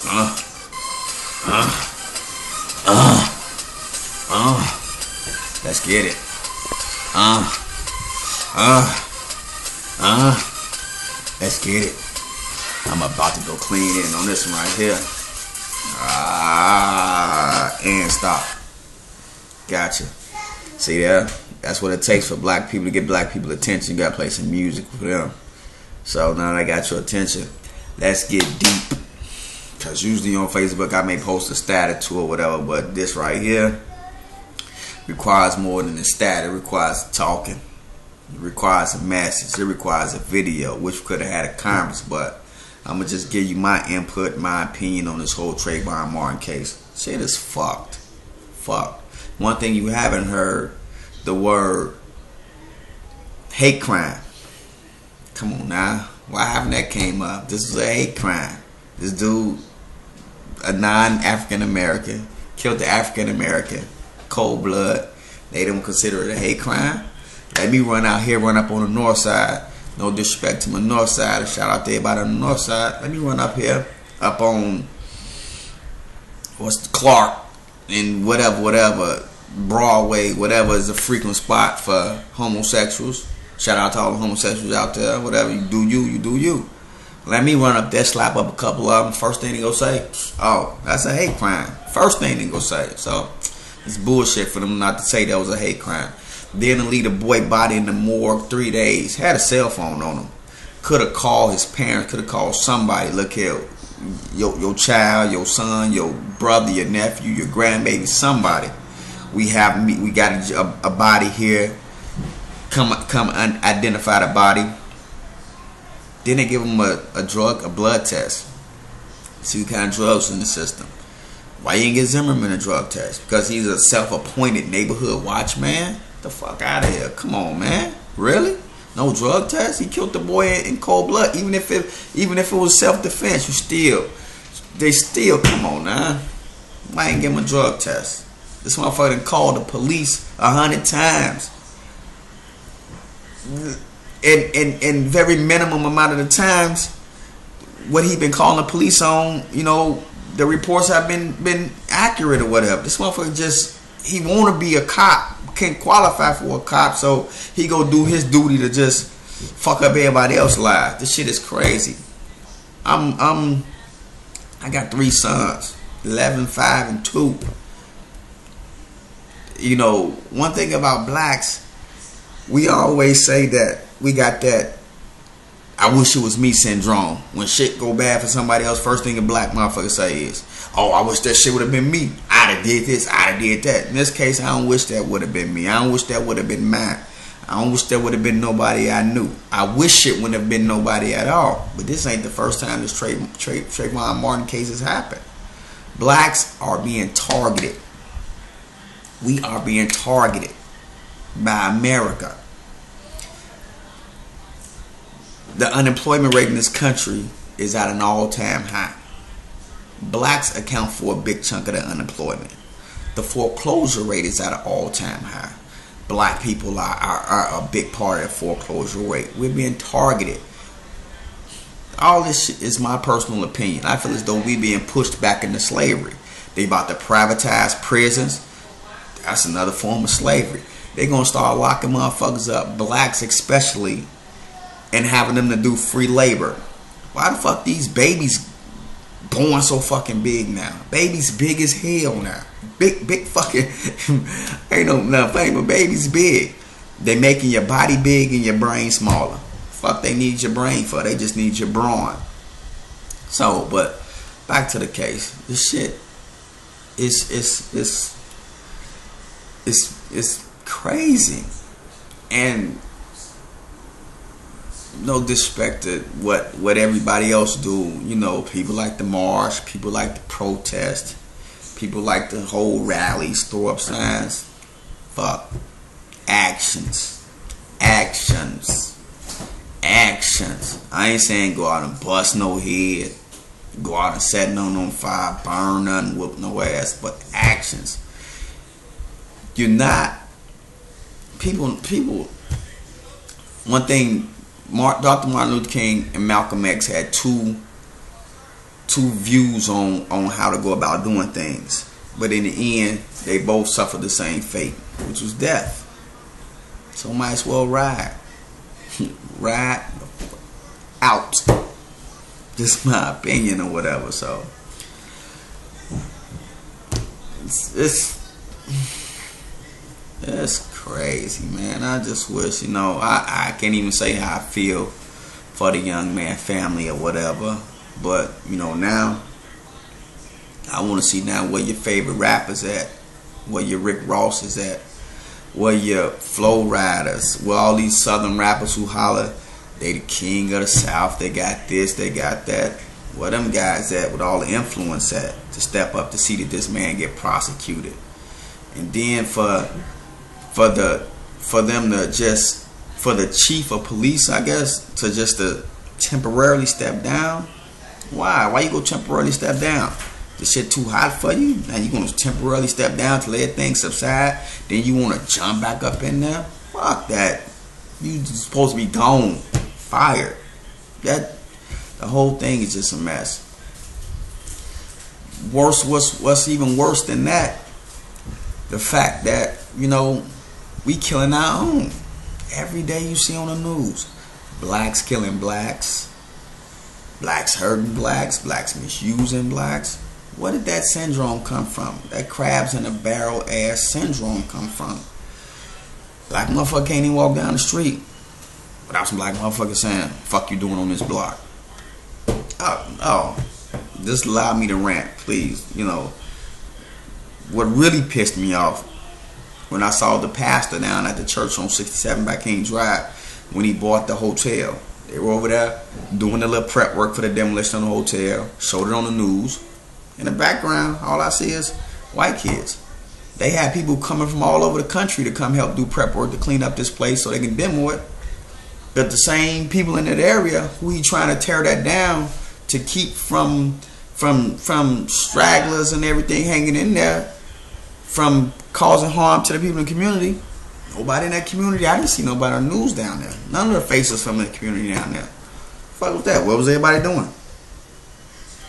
Uh, uh, uh, uh. Let's get it. Let's get it. I'm about to go clean in on this one right here. And stop. Gotcha. See there? That's what it takes for black people to get black people attention. You gotta play some music for them. So now that I got your attention, let's get deep. Cause usually on Facebook I may post a status to or whatever, but this right here requires more than a stat. It requires talking. It requires a message. It requires a video, which could have had a conference, but I'm gonna just give you my input, my opinion on this whole Trayvon Martin case. Shit is fucked. Fucked. One thing you haven't heard, the word hate crime. Come on now. Why haven't that came up? This is a hate crime. This dude, a non-African American, killed the African American. Cold blood. They don't consider it a hate crime. Let me run out here, run up on the north side. No disrespect to my north side. A shout out to everybody on the north side. Let me run up here, up on Clark and whatever, Broadway, whatever is a frequent spot for homosexuals. Shout out to all the homosexuals out there. Whatever you do, you do you. Let me run up there, slap up a couple of them. First thing they go say, oh, that's a hate crime. First thing they go say. So it's bullshit for them not to say that was a hate crime. Then to leave the boy body in the morgue 3 days. Had a cell phone on him. Could have called his parents. Could have called somebody. Look here, your child, your son, your brother, your nephew, your grandbaby, somebody. We got a body here. Come identify the body. Then they give him a blood test. See what kind of drugs in the system. Why you ain't get Zimmerman a drug test? Because he's a self-appointed neighborhood watchman? The fuck out of here. Come on, man. Really? No drug test? He killed the boy in cold blood. Even if it was self-defense, they still, come on now. Why ain't give him a drug test? This motherfucker called the police 100 times. And very minimum amount of the times what he been calling the police on, you know, the reports have been accurate or whatever. This motherfucker he want to be a cop, can't qualify for a cop, so he go do his duty to just fuck up everybody else's life. This shit is crazy. I got 3 sons, 11, 5, and 2. You know, one thing about blacks, we always say that we got that I wish it was me syndrome. When shit go bad for somebody else, first thing a black motherfucker say is, oh, I wish that shit would have been me. I'd have did this, I'd have did that. In this case, I don't wish that would have been me. I don't wish that would have been mine. I don't wish there would have been nobody I knew. I wish it wouldn't have been nobody at all. But this ain't the first time this Trayvon Martin case has happened. Blacks are being targeted. We are being targeted by America. The unemployment rate in this country is at an all-time high. Blacks account for a big chunk of the unemployment. The foreclosure rate is at an all-time high. Black people are a big part of the foreclosure rate. We're being targeted. All this shit is my personal opinion. I feel as though we're being pushed back into slavery. They about to privatize prisons. That's another form of slavery. They're going to start locking motherfuckers up, blacks especially, and having them to do free labor. Why the fuck these babies born so fucking big now? Babies big as hell now. Big fucking ain't no nothing, but babies big. They making your body big and your brain smaller. Fuck they need your brain for? They just need your brawn. So, but back to the case. This shit is crazy. And no disrespect to what everybody else do. You know, people like to march, people like to protest, people like to hold rallies, throw up signs. Fuck. Actions. I ain't saying go out and bust no head, go out and set none on fire, burn none, whoop no ass, but actions. You're not people. One thing, Dr. Martin Luther King and Malcolm X had two two views on how to go about doing things, but in the end, they both suffered the same fate, which was death. So might as well ride out. Just my opinion or whatever. So it's crazy, man. I just wish, you know, I can't even say how I feel for the young man family or whatever. But, you know, now I want to see now where your favorite rappers at, where your Rick Ross is at, where your Flow Riders, where all these southern rappers who holler they the king of the South, they got this, they got that. Where them guys at with all the influence at to step up to see that this man get prosecuted. And then for them to just, for the chief of police, I guess, to just to temporarily step down. Why you go temporarily step down? The shit too hot for you? Now you gonna temporarily step down to let things subside, then you wanna jump back up in there? Fuck that. You supposed to be gone, fired. That the whole thing is just a mess. Worse, what's even worse than that? The fact that, you know, we killing our own. Every day you see on the news, blacks killing blacks, blacks hurting blacks, blacks misusing blacks. Where did that syndrome come from? That crabs in a barrel ass syndrome come from? Black motherfucker can't even walk down the street without some black motherfucker saying, "Fuck you doing on this block?" Oh, just allow me to rant, please. You know, what really pissed me off when I saw the pastor down at the church on 67 by King Drive when he bought the hotel. They were over there doing the little prep work for the demolition of the hotel, showed it on the news. In the background, all I see is white kids. They had people coming from all over the country to come help do prep work to clean up this place so they can demo it. But the same people in that area who he trying to tear that down to keep from stragglers and everything hanging in there from causing harm to the people in the community. Nobody in that community. I didn't see nobody on the news down there. None of the faces from the community down there. Fuck was that? What was everybody doing?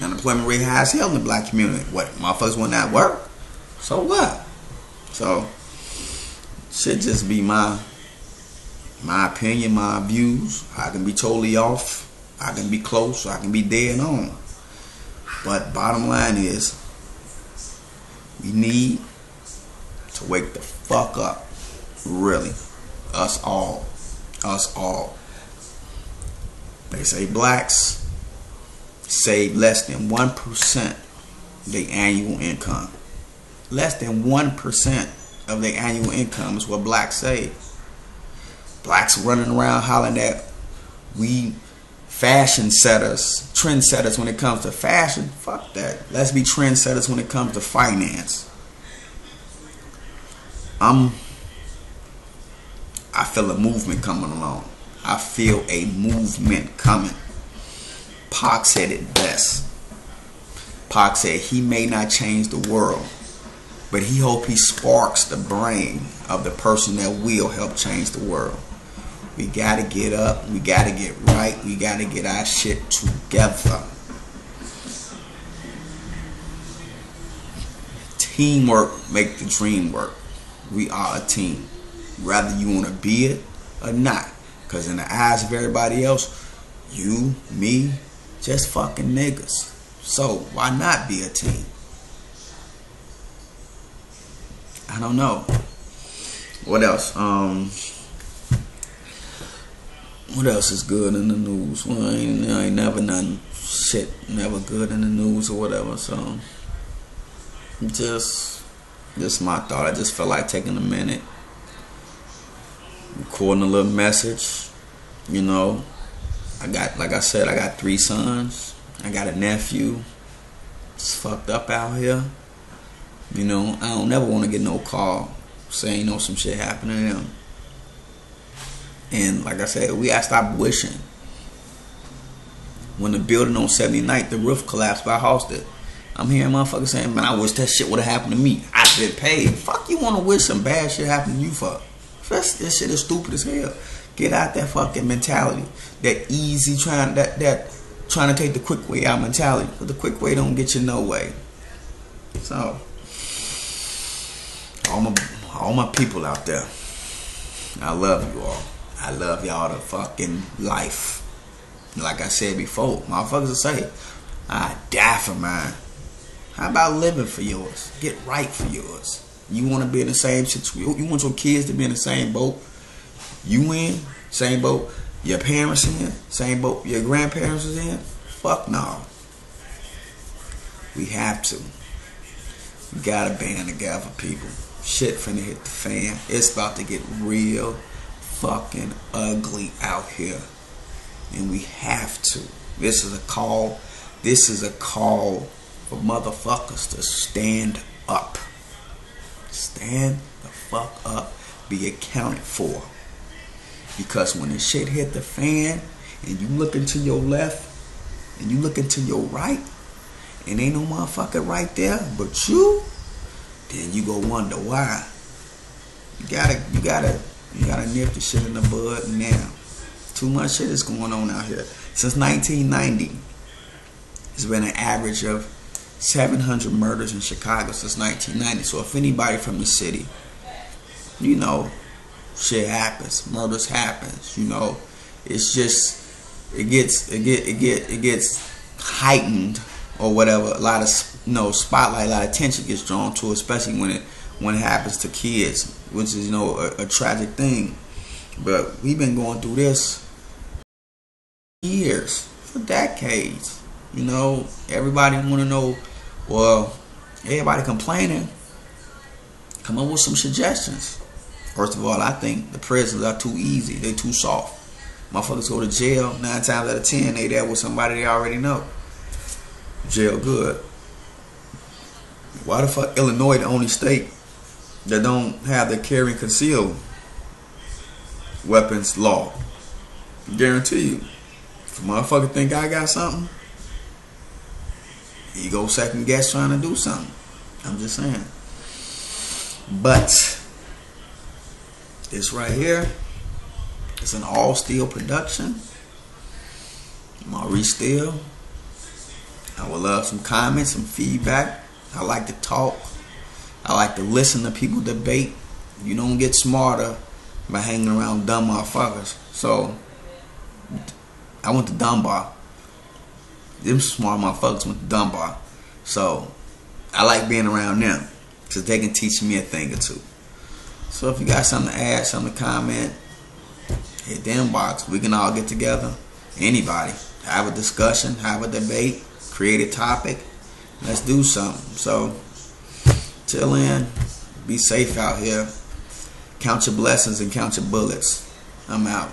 Unemployment rate high as hell in the black community. What, motherfuckers went out work? So what? So should just be my opinion, my views. I can be totally off. I can be close. I can be dead on. But bottom line is, we need to wake the fuck up. Really. Us all. Us all. They say blacks save less than 1% of their annual income. Less than 1% of their annual income is what blacks save. Blacks running around hollering at we fashion setters, trend setters when it comes to fashion. Fuck that. Let's be trend setters when it comes to finance. I feel a movement coming along. I feel a movement coming. Pac said it best. Pac said he may not change the world, but he hope he sparks the brain of the person that will help change the world. We gotta get up. We gotta get right. We gotta get our shit together. Teamwork make the dream work. We are a team. Whether you want to be it or not. Because in the eyes of everybody else, you, me, just fucking niggas. So why not be a team? I don't know. What else? What else is good in the news? Well, ain't never none shit never good in the news or whatever. So just my thought. I just felt like taking a minute, recording a little message. You know, like I said, I got 3 sons. I got a nephew. It's fucked up out here. You know, I don't never want to get no call saying, you know, some shit happening to them. And like I said, we gotta stop wishing. When the building on 79th, the roof collapsed by Halstead, I'm hearing motherfuckers saying, man, I wish that shit would have happened to me. I been paid. Fuck you want to wish some bad shit happened to you for? This shit is stupid as hell. Get out that fucking mentality. That easy trying, that trying to take the quick way out mentality, but the quick way don't get you no way. So all my people out there, I love you all. I love y'all to fucking life. Like I said before, motherfuckers will say, I die for mine. How about living for yours? Get right for yours. You want to be in the same situation. You want your kids to be in the same boat. You in, same boat. Your parents in, same boat. Your grandparents is in. Fuck no. We have to. We gotta band together, people. Shit finna hit the fan. It's about to get real fucking ugly out here. And we have to. This is a call. This is a call for motherfuckers to stand up. Stand the fuck up. Be accounted for. Because when the shit hit the fan and you look into your left and you look into your right and ain't no motherfucker right there but you, then you go wonder why. You gotta nip the shit in the bud now. Too much shit is going on out here. Since 1990, it's been an average of 700 murders in Chicago since 1990. So if anybody from the city, you know, shit happens, murders happens. You know, it's just it gets heightened or whatever. A lot of spotlight, a lot of attention gets drawn to it, especially when it happens to kids, which is a tragic thing. But we've been going through this years, for decades. Everybody want to know. Well, everybody complaining. Come up with some suggestions. First of all, I think the prisons are too easy. They too soft. Motherfuckers go to jail 9 times out of 10. They there with somebody they already know. Jail good. Why the fuck Illinois the only state that don't have the carry and conceal weapons law? Guarantee you. If a motherfucker think I got something, he go second guess trying to do something. I'm just saying. But this right here, it's an all steel production. Maurice Steele. I would love some comments, some feedback. I like to talk. I like to listen to people debate. You don't get smarter by hanging around dumb motherfuckers. So I went to Dunbar. Them smart motherfuckers went to Dunbar. So I like being around them because they can teach me a thing or two. So if you got something to add, something to comment, hit the inbox. We can all get together. Anybody. Have a discussion, have a debate, create a topic. Let's do something. So till then, be safe out here. Count your blessings and count your bullets. I'm out.